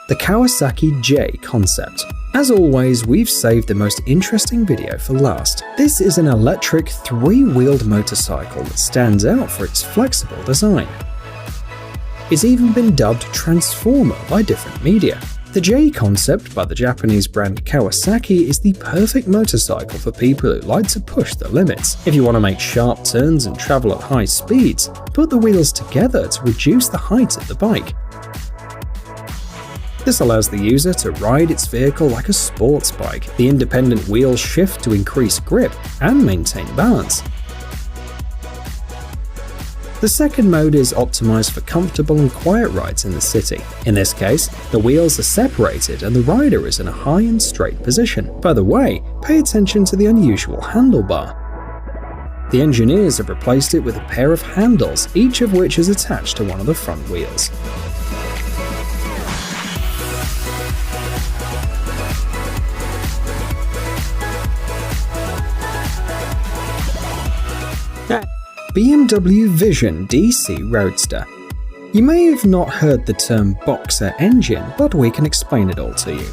The Kawasaki J concept. As always, we've saved the most interesting video for last. This is an electric three-wheeled motorcycle that stands out for its flexible design. It's even been dubbed Transformer by different media. The J concept by the Japanese brand Kawasaki is the perfect motorcycle for people who like to push the limits. If you want to make sharp turns and travel at high speeds, put the wheels together to reduce the height of the bike. This allows the user to ride its vehicle like a sports bike. The independent wheels shift to increase grip and maintain balance. The second mode is optimized for comfortable and quiet rides in the city. In this case, the wheels are separated and the rider is in a high and straight position. By the way, pay attention to the unusual handlebar. The engineers have replaced it with a pair of handles, each of which is attached to one of the front wheels. BMW Vision DC Roadster. You may have not heard the term boxer engine, but we can explain it all to you.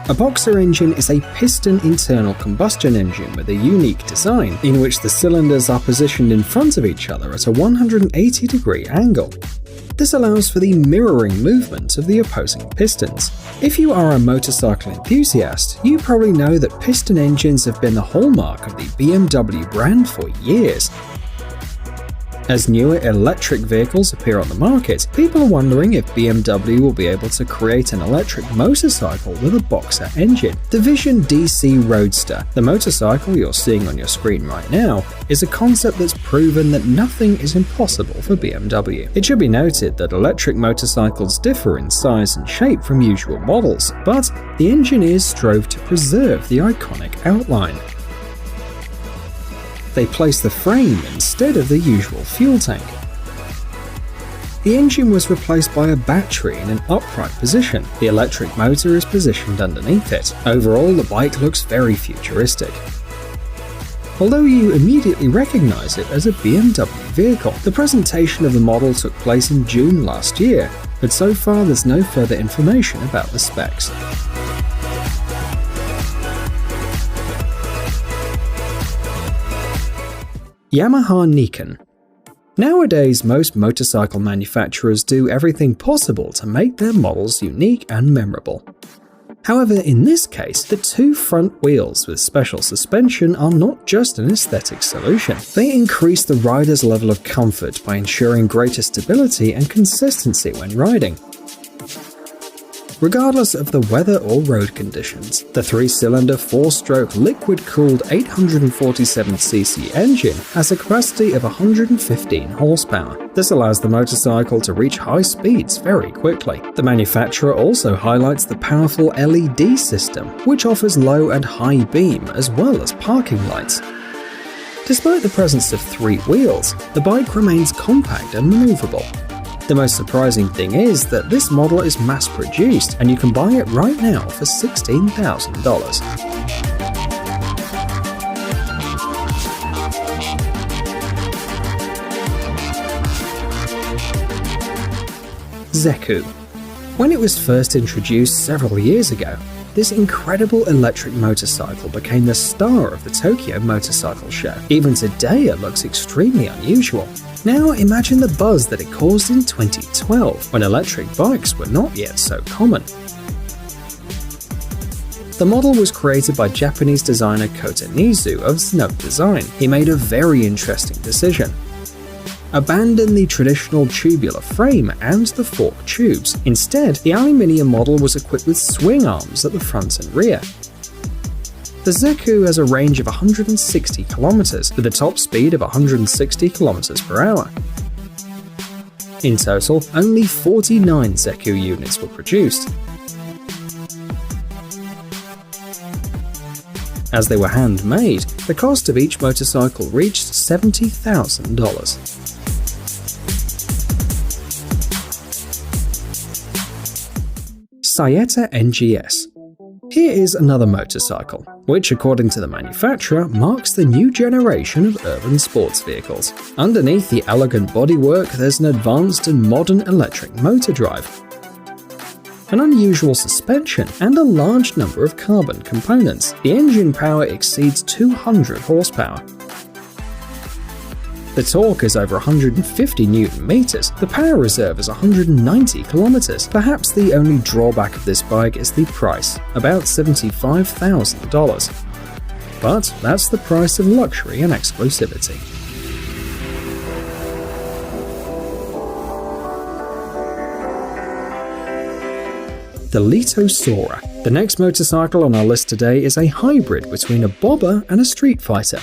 A boxer engine is a piston internal combustion engine with a unique design, in which the cylinders are positioned in front of each other at a 180-degree angle. This allows for the mirroring movement of the opposing pistons. If you are a motorcycle enthusiast, you probably know that piston engines have been the hallmark of the BMW brand for years. As newer electric vehicles appear on the market, people are wondering if BMW will be able to create an electric motorcycle with a boxer engine. The Vision DC Roadster, the motorcycle you're seeing on your screen right now, is a concept that's proven that nothing is impossible for BMW. It should be noted that electric motorcycles differ in size and shape from usual models, but the engineers strove to preserve the iconic outline. They placed the frame instead of the usual fuel tank. The engine was replaced by a battery in an upright position. The electric motor is positioned underneath it. Overall, the bike looks very futuristic. Although you immediately recognize it as a BMW vehicle, the presentation of the model took place in June last year, but so far there's no further information about the specs. Yamaha Nikon. Nowadays, most motorcycle manufacturers do everything possible to make their models unique and memorable. However, in this case, the two front wheels with special suspension are not just an aesthetic solution. They increase the rider's level of comfort by ensuring greater stability and consistency when riding. Regardless of the weather or road conditions, the 3-cylinder 4-stroke liquid-cooled 847cc engine has a capacity of 115 horsepower. This allows the motorcycle to reach high speeds very quickly. The manufacturer also highlights the powerful LED system, which offers low and high beam as well as parking lights. Despite the presence of 3 wheels, the bike remains compact and maneuverable. The most surprising thing is that this model is mass-produced and you can buy it right now for $16,000. Zeku. When it was first introduced several years ago, this incredible electric motorcycle became the star of the Tokyo Motorcycle Show. Even today it looks extremely unusual. Now imagine the buzz that it caused in 2012, when electric bikes were not yet so common. The model was created by Japanese designer Kota Nizu of Snow Design. He made a very interesting decision. Abandon the traditional tubular frame and the fork tubes. Instead, the aluminium model was equipped with swing arms at the front and rear. The Zeku has a range of 160 km with a top speed of 160 km per hour. In total, only 49 Zeku units were produced. As they were handmade, the cost of each motorcycle reached $70,000. Saeta NGS. Here is another motorcycle, which according to the manufacturer marks the new generation of urban sports vehicles. Underneath the elegant bodywork there's an advanced and modern electric motor drive. an unusual suspension, and a large number of carbon components. The engine power exceeds 200 horsepower. The torque is over 150 Nm, the power reserve is 190 km. Perhaps the only drawback of this bike is the price, about $75,000. But that's the price of luxury and exclusivity. The Lito Sora. The next motorcycle on our list today is a hybrid between a bobber and a street fighter.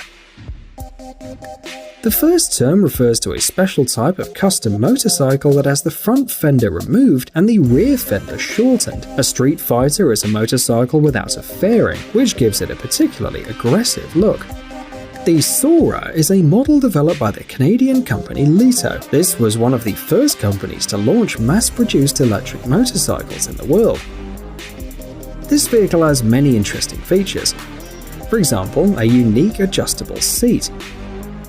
The first term refers to a special type of custom motorcycle that has the front fender removed and the rear fender shortened. A street fighter is a motorcycle without a fairing, which gives it a particularly aggressive look. The Sora is a model developed by the Canadian company Lito. This was one of the first companies to launch mass-produced electric motorcycles in the world. This vehicle has many interesting features. For example, a unique adjustable seat.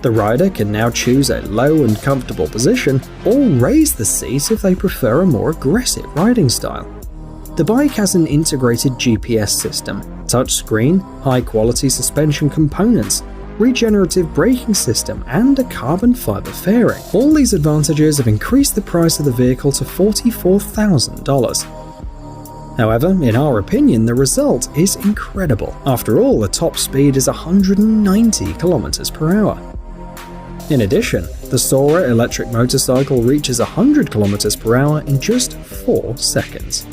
The rider can now choose a low and comfortable position, or raise the seat if they prefer a more aggressive riding style. The bike has an integrated GPS system, touchscreen, high-quality suspension components, regenerative braking system, and a carbon fiber fairing. All these advantages have increased the price of the vehicle to $44,000. However, in our opinion, the result is incredible. After all, the top speed is 190 km per hour. In addition, the Sora electric motorcycle reaches 100 km per hour in just 4 seconds.